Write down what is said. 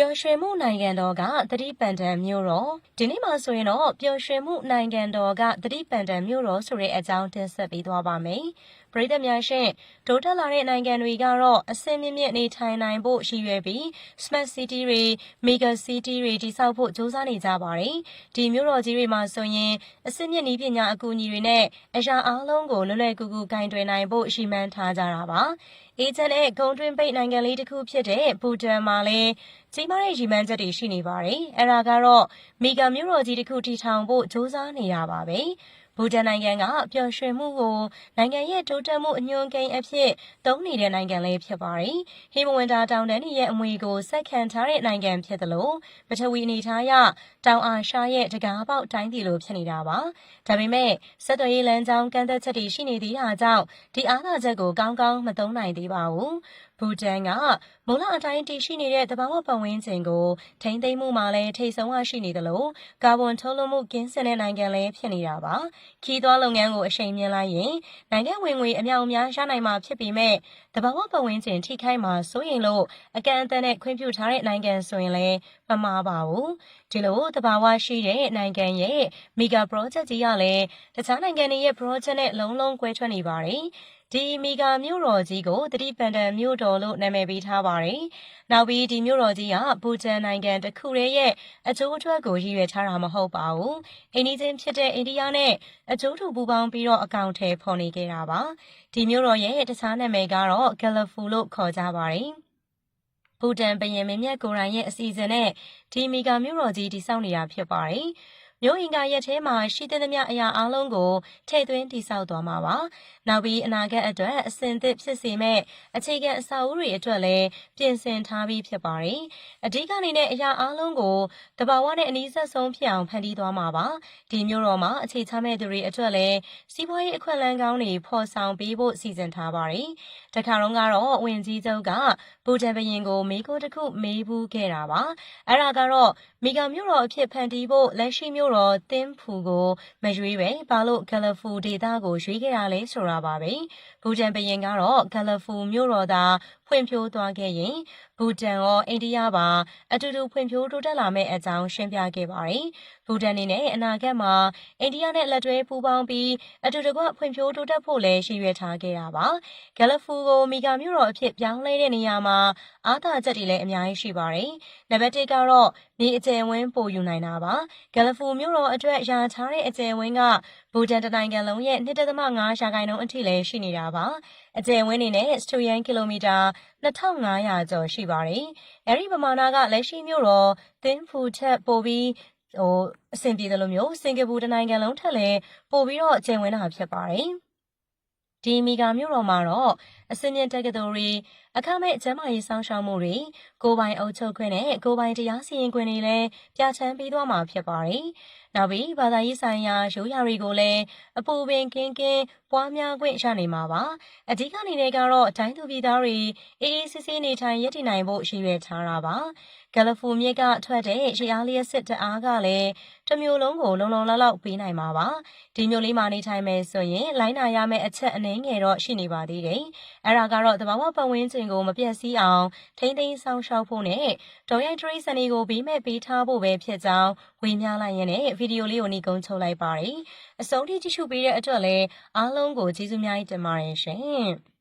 ပျော်ရွှင်မှုနိုင်ငံတော်ကသတိပန်တန်မြို့တော်ဒီနေ့မှာဆိုရင်တော့ပျော်ရွှင်မှုနိုင်ငံတော်ကသတိပန်တန်မြို့တော်ဆိုတဲ့အကြောင်းတင်ဆက်ပေးသွားပါမယ်။ပရိသတ်များရှင်တိုးတက်လာတဲ့နိုင်ငံတွေကတော့အဆင့်မြင့်မြင့်နေထိုင်နိုင်ဖို့ရည်ရွယ်ပြီး Smart City တွေ Mega City တွေတည်ဆောက်ဖို့ကြိုးစားနေကြပါတယ်။ဒီမြို့တော်ကြီးတွေမှာဆိုရင်အဆင့်မြင့်နည်းပညာအကူအညီတွေနဲ့အရာအားလုံးကိုလွယ်လွယ်ကူကူဂင်တွယ်နိုင်ဖို့ရည်မှန်းထားကြတာပါ။အေဂျင့်နဲ့ဂုံတွင်းပိတ်နိုင်ငံလေးတစ်ခုဖြစ်တဲ့ဘူတန်မှာလည်းကြီးမားတဲ့ရည်မှန်းချက်တွေရှိနေပါတယ်။အဲ့ဒါကတော့မီဂါမြို့တော်ကြီးတစ်ခုတည်ထောင်ဖို့စ조사နေတာပါပဲ။ဘူတန်နိုင်ငံကပျော်ရွှင်မှုကိုနိုင်ငံရဲ့တိုးတက်မှုအညွှန်းကိန်းအဖြစ်သုံးနေတဲ့နိုင်ငံလေးဖြစ်ပါတယ်။ဟိမဝန္တာတောင်တန်းရဲ့အမွေကိုဆက်ခံထားတဲ့နိုင်ငံဖြစ်သလိုပထဝီအနေထားအရတောင်အာရှရဲ့တကားပေါက်တိုင်းပြည်လိုဖြစ်နေတာပါ။ဒါပေမဲ့ဆက်သွယ်ရေးလမ်းကြောင်းကန့်သက်ချက်တွေရှိနေသေးတာကြောင့်ဒီအားသာချက်ကိုကောင်းကောင်းမသုံးနိုင်သေးပါဘူး။ဘူတန်ကမူလအတိုင်းတည်ရှိနေတဲ့သဘာဝပတ်ဝန်းကျင်ကိုထိန်းသိမ်းမှုမှာလည်းထိတ်ဆုံးရှိနေသလိုကာဗွန်ထုတ်လွှတ်မှုကင်းစင်တဲ့နိုင်ငံလည်းဖြစ်နေတာပါ။ခီးသွွားလုပ်ငန်းကိုအရှိန်မြင့်လိုက်ရင်နိုင်ငံဝင်ငွေအမြောက်အများရနိုင်မှာဖြစ်ပေမဲ့သဘာဝပတ်ဝန်းကျင်ထိခိုက်မှာစိုးရင်လို့အကန့်အသတ်နဲ့ခွင့်ပြုထားတဲ့နိုင်ငံဆိုရင်လည်းမမှားပါဘူး။ဒီလိုသဘာဝရှိတဲ့နိုင်ငံရဲ့မီဂါပရောဂျက်ကြီးကလည်းတခြားနိုင်ငံတွေရဲ့ပရောဂျက်နဲ့လုံးလုံးကွဲထွက်နေပါတယ်။ဒီမီဂါမြို့တော်ကြီးကိုသတိပန်တန်မြို့တော်လို့နာမည်ပေးထားပါတယ်။နောက်ပြီးဒီမြို့တော်ကြီးကဘူတန်နိုင်ငံတစ်ခုတည်းရဲ့အကျိုးအတွက်ကိုရည်ရွယ်ထားတာမဟုတ်ပါဘူး။အိန္ဒိချင်းဖြစ်တဲ့အိန္ဒိယနဲ့အကျိုးတူပူးပေါင်းပြီးတော့အကောင့်ထဲဖော်နေခဲ့တာပါ။ဒီမြို့တော်ရဲ့တခြားနာမည်ကတော့ဂယ်လဖူလို့ခေါ်ကြပါတယ်။ဘူတန်ဘရင်မင်းမြတ်ကိုယ်တိုင်ရဲ့အစီအစဉ်နဲ့ဒီမီဂါမြို့တော်ကြီးတည်ဆောက်နေတာဖြစ်ပါတယ်။မြို့အင်္ဂါရက်ထဲမှာရှိသမျှအရာအလုံးကိုထည့်သွင်းတည်ဆောက်သွားမှာပါ။နောက်ပြီးအနာဂတ်အတွက်အစဉ်သစ်ဖြစ်စေမဲ့အခြေခံအဆောက်အဦတွေအတွက်လည်းပြင်ဆင်ထားပြီးဖြစ်ပါတယ်။အဓိကအနေနဲ့အရာအလုံးကိုတဘာဝနဲ့အနည်းဆက်ဆုံးဖြစ်အောင်ဖန်တီးသွားမှာပါ။ဒီမြို့တော်မှာအခြေချမဲ့သူတွေအတွက်လည်းစီးပွားရေးအခွင့်အလမ်းကောင်းတွေဖော်ဆောင်ပေးဖို့စီစဉ်ထားပါတယ်။တခါတော့ကတော့ဝင်ကြီးချုပ်ကဘူတန်ဘရင်ကိုမေးခွန်းတစ်ခုမေးဘူးခဲ့တာပါ။အဲ့ဒါကတော့မီဂါမြို့တော်အဖြစ်ဖန်တီးဖို့လက်ရှိမြို့တော်သင်းဖူကိုမရွေးပဲဘာလို့ဂယ်လဖူဒေတာကိုရွေးခဲ့တာလဲဆိုတာပါပဲဘူတန်ဘရင်ကတော့ဂယ်လဖူမြို့တော်သာဖွံ့ဖြိုးသွားခဲ့ရင်ဘူတန်ရောအိန္ဒိယပါအတူတူဖွံ့ဖြိုးတိုးတက်လာမယ့်အကြောင်းရှင်းပြခဲ့ပါတယ်ဘူတန်အနေနဲ့အနာဂတ်မှာအိန္ဒိယနဲ့လက်တွဲပူးပေါင်းပြီးအတူတကွဖွံ့ဖြိုးတိုးတက်ဖို့လည်းရည်ရွယ်ထားခဲ့တာပါဂယ်လဖူကိုမီဂါမြို့တော်အဖြစ်ပြောင်းလဲတဲ့နေရာမှာအားသာချက်တွေလည်းအများကြီးရှိပါတယ်နံပါတ်1ကတော့မြေအကျယ်ဝန်းပိုယူနိုင်တာပါဂယ်လဖူမြို့တော်အတွက်ရာထားတဲ့အကျယ်ဝန်းကဘူတန်နိုင်ငံလုံးရဲ့2.5 ရာခိုင်နှုန်းအထိလည်းရှိနေတာပါအကျယ်ဝန်းနေနဲ့စတူယန်ကီလိုမီတာ2500ကျော်ရှိပါတယ်အဲဒီပမာဏကလက်ရှိမြို့တော်သင်းဖူထက်ပိုပြီးအဆင်ပြေတယ်လို့မျိုးစင်ကာပူနိုင်ငံလုံးထက်လည်းပိုပြီးတော့ကျယ်ဝန်းတာဖြစ်ပါတယ်ဒီမီဂါမြို့တော်မှာတော့အစင်းမြင့်တက္ကသိုလ်တွေအခမဲ့ကျန်းမာရေးစောင့်ရှောက်မှုတွေကိုပိုင်အုပ်ချုပ်ခွင့်နဲ့ကိုပိုင်တရားစီရင်ခွင့်တွေလည်းပြဋ္ဌာန်းပေးသွားမှာဖြစ်ပါတယ်။နောက်ပြီးဘာသာရေးဆိုင်ရာရိုးရာတွေကိုလည်းအပူပင်ကင်းပွားများခွင့်ရနေမှာပါ။အဓိကအနေနဲ့ကတော့တိုင်းသူပြည်သားတွေအေးအေးဆေးဆေးနေထိုင်ရည်တည်နိုင်ဖို့ရည်ရွယ်ထားတာပါ။ဂယ်လဖူမြစ်ကထွက်တဲ့ရေအားလျက်စစ်တအားကလည်းတစ်မျိုးလုံးကိုလုံလုံလောက်လောက်ပေးနိုင်မှာပါ။ဒီမျိုးလေးမှာနေထိုင်မယ်ဆိုရင်လိုင်းနာရမယ့်အချက်အနည်းငယ်တော့ရှိနေပါသေးတယ်။အဲ့ဒါကတော့သဘာဝပတ်ဝန်းကျင်ကိုမပြတ်စည်းအောင်ထိန်းသိမ်းဆောင်ရှောက်ဖို့နဲ့ဒေါ်ရိုက်ထရိစန်တွေကိုဘေးမဲ့ပေးထားဖို့ပဲဖြစ်ကြောင်းဝေမျှလိုက်ရင်းနဲ့ဗီဒီယိုလေးကိုနှီးကုန်းချုပ်လိုက်ပါတယ်။အဆုံးထိကြည့်ရှုပေးတဲ့အတွက်လည်းအားလုံးကိုကျေးဇူးများတင်ပါတယ်ရှင်။